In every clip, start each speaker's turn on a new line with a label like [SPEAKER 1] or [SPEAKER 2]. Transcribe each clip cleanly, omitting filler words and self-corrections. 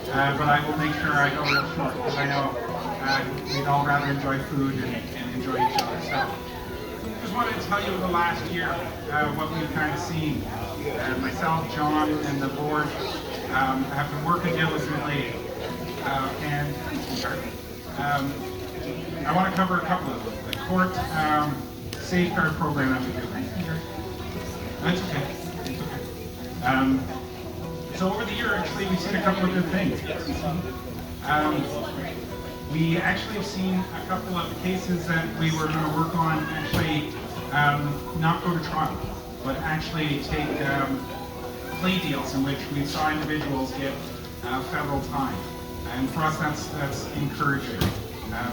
[SPEAKER 1] but I will make sure I go real short because I know we'd all rather enjoy food and enjoy each other. So just wanted to tell you the last year what we've kind of seen. Myself, John, and the board have been working diligently, and I want to cover a couple of them. The court safeguard program that we do. That's okay. It's okay. So over the year, actually, we've seen a couple of good things. We actually have seen a couple of cases that we were going to work on actually not go to trial, but actually take plea deals in which we saw individuals get federal time. And for us, that's encouraging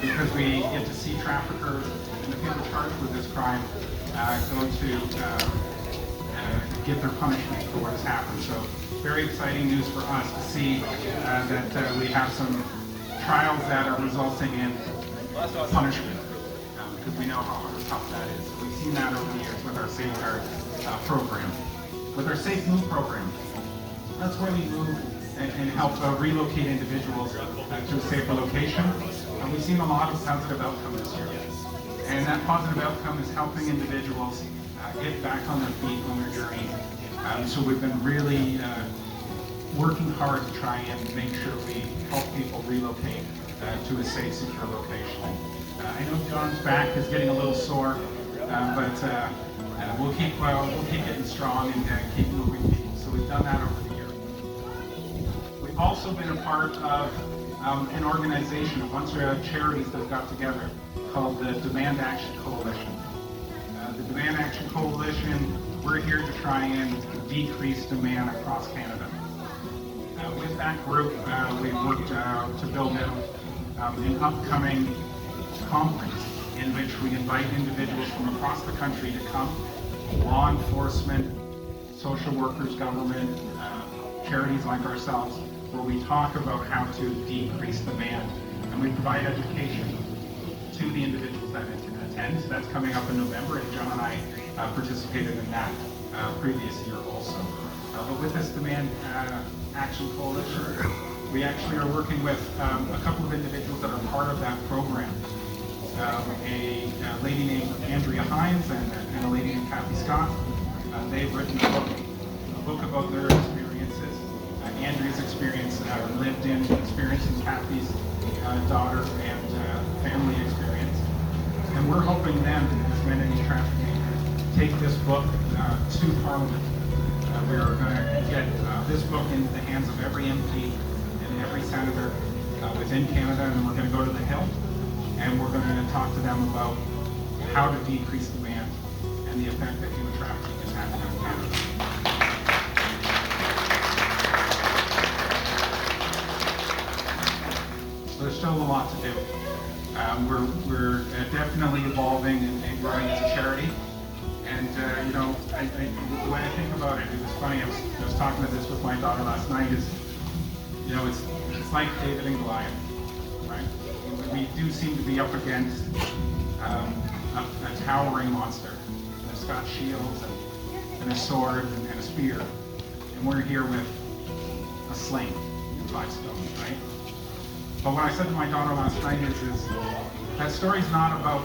[SPEAKER 1] because we get to see traffickers and the people charged with this crime go to get their punishment for what has happened. So very exciting news for us to see that we have some trials that are resulting in punishment because we know how tough that is. So we've seen that over the years with our Safeguard program. With our Safe Move program, that's where we move and help relocate individuals to a safer location. And we've seen a lot of positive outcome this year. And that positive outcome is helping individuals get back on their feet on their journey. So we've been really working hard to try and make sure we help people relocate to a safe, secure location. I know John's back is getting a little sore, but we'll keep getting strong and keep moving people. So we've done that over the year. We've also been a part of an organization, a bunch of charities that got together called the Demand Action Coalition. The Demand Action Coalition, we're here to try and decrease demand across Canada. With that group, we've worked to build out an upcoming conference in which we invite individuals from across the country to come, law enforcement, social workers, government, charities like ourselves, where we talk about how to decrease demand. And we provide education to the individuals that attend. So that's coming up in November, and John and I participated in that previous year also. But with this Demand Action Coalition, we actually are working with a couple of individuals that are part of that program. A lady named Andrea Hines and a lady named Kathy Scott. They've written a book about their experiences. Andrea's experience, lived-in experience, and Kathy's daughter and family experience. And we're hoping them, as Men Ending Trafficking, take this book to Parliament. We're going to get this book into the hands of every MP and every senator within Canada, and then we're going to go to the Hill, and we're going to talk to them about how to decrease demand and the effect that human trafficking is having on Canada. So there's still a lot to do. We're definitely evolving and growing as a charity. And you know, when I think about it, it was funny. I was talking about this with my daughter last night. Is, you know, it's like David and Goliath, right? We do seem to be up against a towering monster. It's got shields and a sword and a spear, and we're here with a sling and 5 stones, right? But what I said to my daughter last night is that story's not about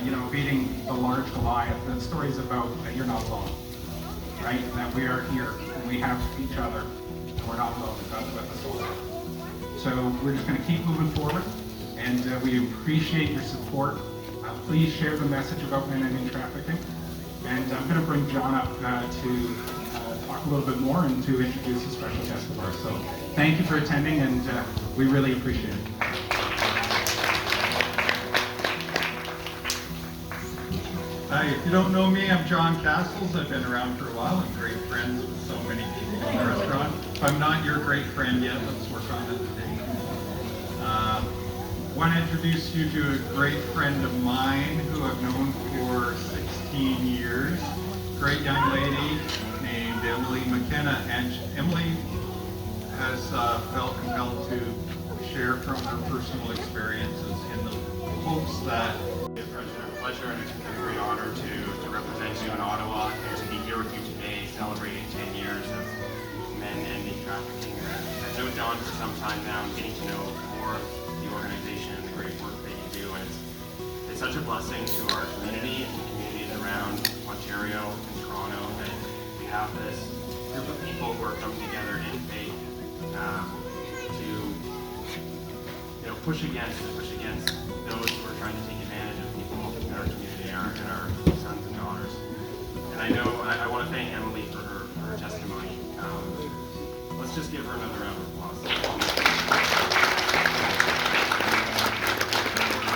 [SPEAKER 1] you know, beating the large Goliath. That story's about that you're not alone, right? That we are here and we have each other, and we're not alone. God's with us all. So we're just going to keep moving forward, and we appreciate your support. Please share the message about Men Ending Trafficking, and I'm going to bring John up to talk a little bit more and to introduce a special guest of ours. So thank you for attending, and we really appreciate it.
[SPEAKER 2] Hi, if you don't know me, I'm John Castles. I've been around for a while. I'm great friends with so many people in the restaurant. If I'm not your great friend yet, let's work on it today. Want to introduce you to a great friend of mine who I've known for 16 years. Great young lady named Emily McKenna. And Emily has felt compelled to share from her personal experiences in the hopes that
[SPEAKER 3] Pleasure and a great honor to represent you in Ottawa and to be here with you today celebrating 10 years of Men Ending Trafficking. As noted John for some time now and getting to know more of the organization and the great work that you do. And it's such a blessing to our community and communities around Ontario and Toronto that we have this group of people who are coming together in faith to push against those who are trying to take advantage of people in our community and our sons and daughters. And I want to thank Emily for her testimony. Let's just give her another round of applause.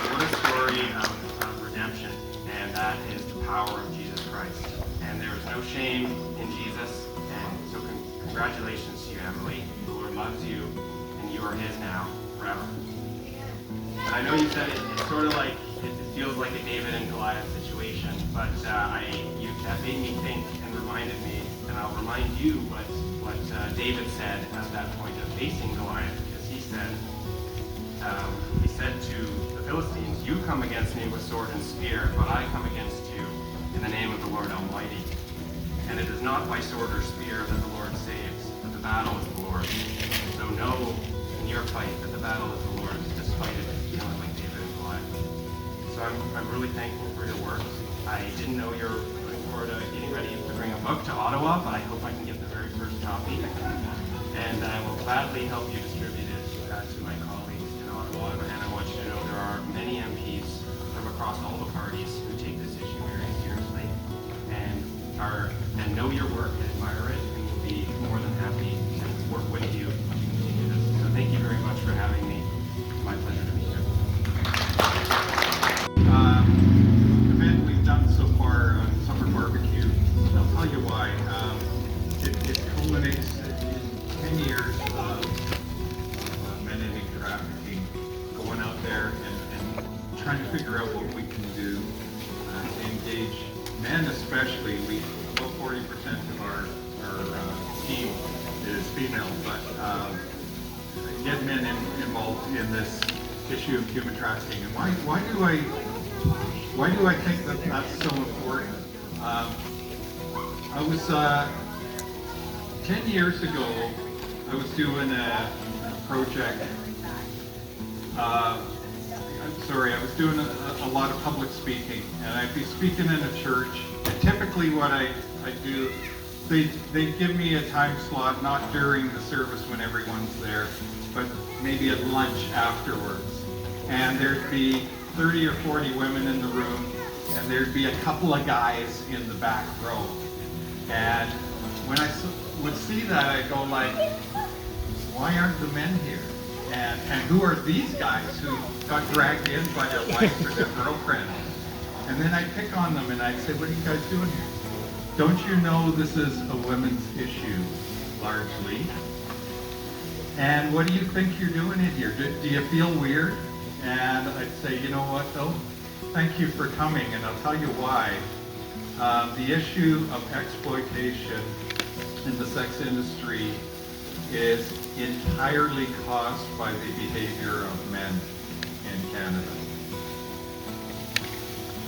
[SPEAKER 3] What a story of redemption, and that is the power of Jesus Christ. And there is no shame in Jesus, and so congratulations to you, Emily. The Lord loves you, and you are His now, forever. And I know you said it's sort of like, it feels like a David and Goliath situation, but that made me think and reminded me, and I'll remind you what David said at that point of facing Goliath, because he said to the Philistines, "You come against me with sword and spear, but I come against you in the name of the Lord Almighty. And it is not by sword or spear that the Lord saves, but the battle is the Lord's. So know in your fight that the battle is the Lord's, despite it feeling like David and Goliath." So I'm really thankful for your work. I didn't know you were looking forward to getting ready to bring a book to Ottawa, but I hope I can get the very first copy. And I will gladly help you distribute it to my colleagues in Ottawa. And I want you to know there are many MPs from across all the parties who take this issue very seriously and know your work and admire it, and will be more than happy to work with you to continue this. So thank you very much for having me. It's my pleasure to be here.
[SPEAKER 2] The event we've done so far on Summer Barbecue, and I'll tell you why. It culminates in 10 years of Men Ending Trafficking, going out there and trying to figure out what we can do to engage men, especially. About 40% of our team is female, but get men involved in this issue of human trafficking. And why do I think that that's so important? I was 10 years ago. I was doing a project. I was doing a lot of public speaking, and I'd be speaking in a church. And typically, what I do, they'd give me a time slot, not during the service when everyone's there, but maybe at lunch afterwards. And there'd be 30 or 40 women in the room, and there'd be a couple of guys in the back row. And when I would see that, I'd go like, why aren't the men here? And who are these guys who got dragged in by their wife or their girlfriend? And then I'd pick on them and I'd say, what are you guys doing here? Don't you know this is a women's issue, largely? And what do you think you're doing in here? Do you feel weird? And I'd say, you know what though? Thank you for coming, and I'll tell you why. The issue of exploitation in the sex industry is entirely caused by the behavior of men in Canada.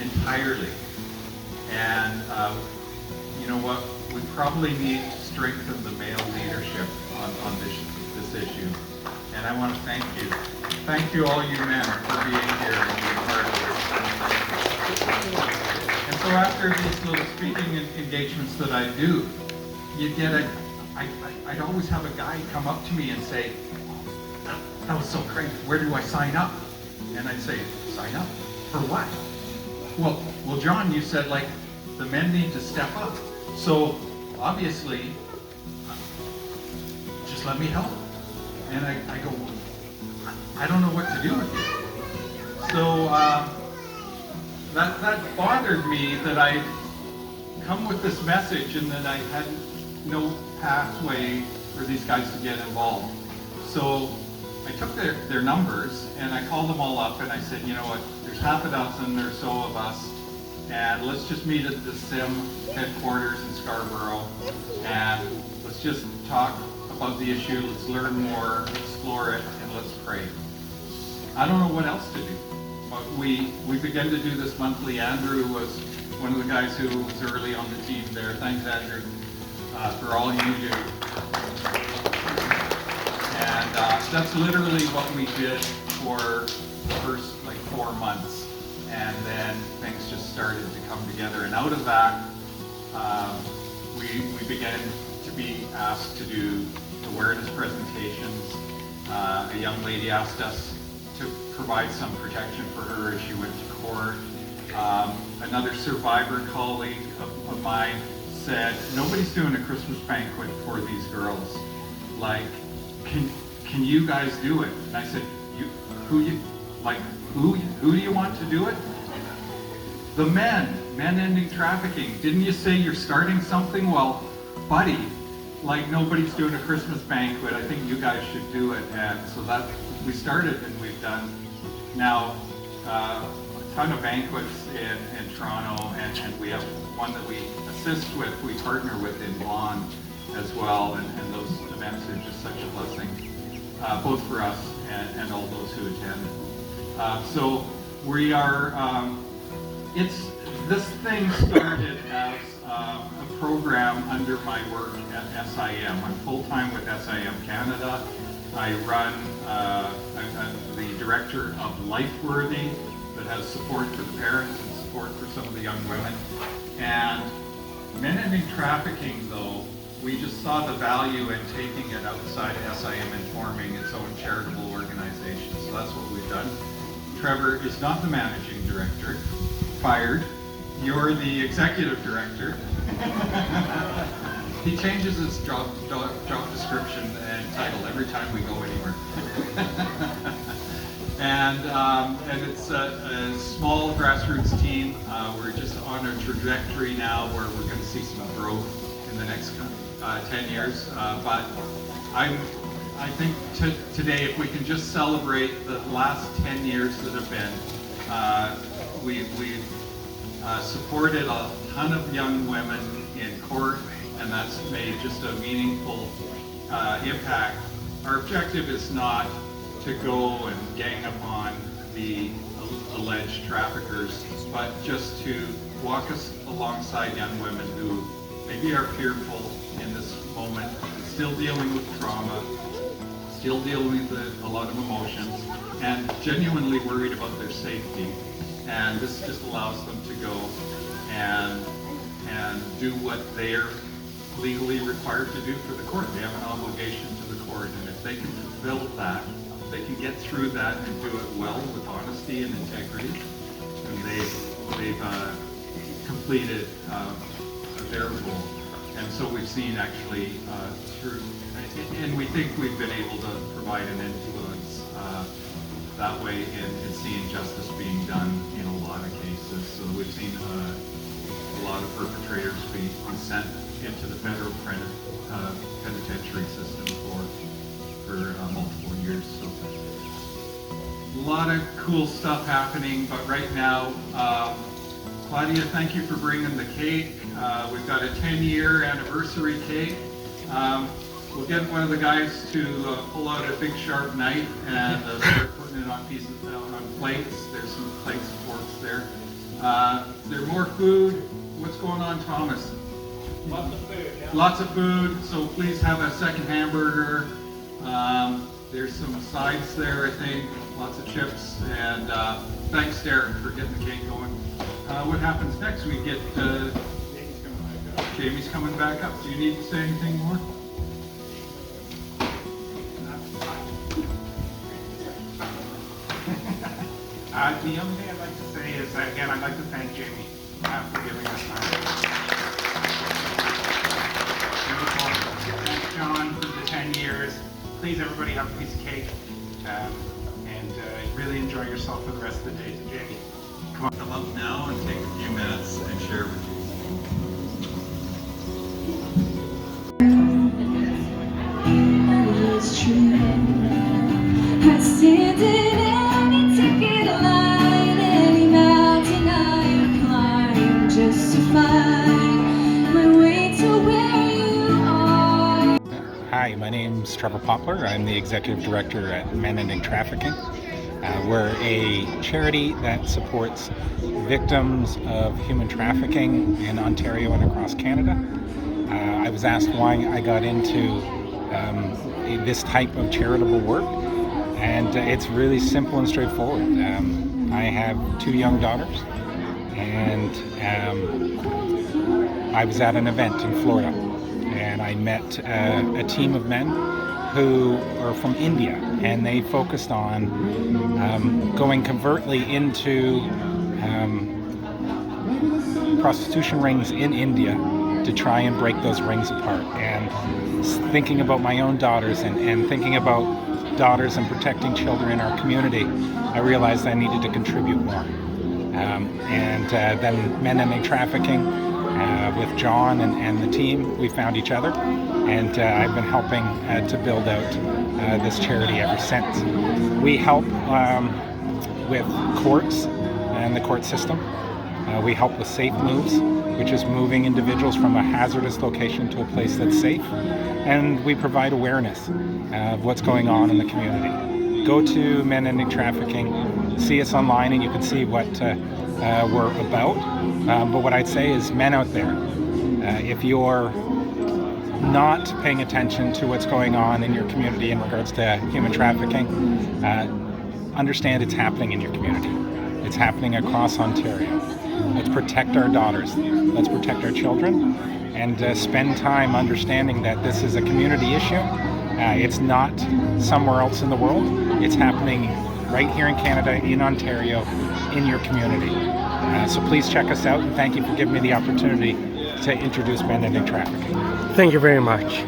[SPEAKER 2] Entirely. And you know what? We probably need to strengthen the male leadership on this issue. And I want to thank you. Thank you, all you men, for being here and being part of this. And so after these little speaking engagements that I do, you get I'd always have a guy come up to me and say, that was so great, where do I sign up? And I'd say, sign up? For what? Well, John, you said like the men need to step up. So obviously, just let me help. And I go, I don't know what to do with you. So that bothered me, that I come with this message and that I had no pathway for these guys to get involved. So I took their numbers and I called them all up and I said, you know what, there's half a dozen or so of us, and let's just meet at the SIM headquarters in Scarborough and let's just talk about the issue, let's learn more, explore it, and let's pray. I don't know what else to do. But we began to do this monthly. Andrew was one of the guys who was early on the team there. Thanks, Andrew, for all you do. And that's literally what we did for the first like 4 months. And then things just started to come together. And out of that, we began to be asked to do awareness presentations. A young lady asked us to provide some protection for her as she went to court. Another survivor colleague of mine said, nobody's doing a Christmas banquet for these girls. Like, can you guys do it? And I said, who do you want to do it? The Men Ending Trafficking. Didn't you say you're starting something? Well, buddy, like nobody's doing a Christmas banquet. I think you guys should do it. And so that we started, and we've done now a ton of banquets in Toronto, and we have one that we assist with, we partner with in Vaughan as well, and those events are just such a blessing, both for us and all those who attend. So we are, this thing started as a program under my work at SIM. I'm full-time with SIM Canada. I run, I'm the director of LifeWorthy, that has support for the parents and support for some of the young women. And Men Ending Trafficking, though, we just saw the value in taking it outside SIM and forming its own charitable organization. So that's what we've done. Trevor is not the managing director. Fired. You're the executive director. He changes his job description and title every time we go anywhere. And it's a small grassroots team. We're just on a trajectory now where we're going to see some growth in the next 10 years. But I think today, if we can just celebrate the last 10 years that have been, we've supported a ton of young women in court, and that's made just a meaningful impact. Our objective is not to go and gang upon the alleged traffickers, but just to walk us alongside young women who maybe are fearful in this moment, still dealing with trauma, still dealing with a lot of emotions, and genuinely worried about their safety. And this just allows them to go and do what they're legally required to do for the court. They have an obligation to the court, and if they can fulfill that, they can get through that and do it well with honesty and integrity, and they've completed their role. And so we've seen actually through, and we think we've been able to provide an influence that way in seeing justice being done in a lot of cases. So we've seen a lot of perpetrators be sent into the federal penitentiary system for multiple years. So a lot of cool stuff happening, but right now, Claudia, thank you for bringing the cake. We've got a 10-year anniversary cake. We'll get one of the guys to pull out a big sharp knife and start putting it on pieces, on plates. There's some plates and forks there. Is there more food? What's going on, Thomas?
[SPEAKER 4] Lots of food, yeah.
[SPEAKER 2] Lots of food, so please have a second hamburger. There's some sides there, I think, lots of chips, and thanks, Derek, for getting the cake going. What happens next? We get Jamie's coming back up. Do you need to say anything more?
[SPEAKER 1] The only thing I'd like to say is that, again, I'd like to thank Jamie for giving us time. Thanks, John, for the 10 years. Please, everybody, have a piece of cake and really enjoy yourself for the rest of the day. So, Jamie,
[SPEAKER 2] Come up now and take a few minutes and share with you.
[SPEAKER 5] It's true. I stand in any ticket line, any mountain I climb, just to find my way to where you are.
[SPEAKER 6] Hi, my name's Trevor Poplar. I'm the Executive Director at Men Ending Trafficking. We're a charity that supports victims of human trafficking in Ontario and across Canada. I was asked why I got into this type of charitable work, and it's really simple and straightforward. I have 2 young daughters, and I was at an event in Florida, and I met a team of men who are from India, and they focused on going covertly into prostitution rings in India to try and break those rings apart. And thinking about my own daughters and thinking about daughters and protecting children in our community, I realized I needed to contribute more. Then Men Ending Trafficking, with John and the team, we found each other, and I've been helping to build out this charity ever since. We help with courts and the court system. We help with safe moves, which is moving individuals from a hazardous location to a place that's safe. And we provide awareness of what's going on in the community. Go to Men Ending Trafficking, see us online, and you can see what we're about. But what I'd say is, men out there, if you're not paying attention to what's going on in your community in regards to human trafficking, understand it's happening in your community. It's happening across Ontario. Let's protect our daughters. Let's protect our children, and spend time understanding that this is a community issue. It's not somewhere else in the world. It's happening right here in Canada, in Ontario, in your community. So please check us out, and thank you for giving me the opportunity to introduce Men Ending Trafficking.
[SPEAKER 7] Thank you very much.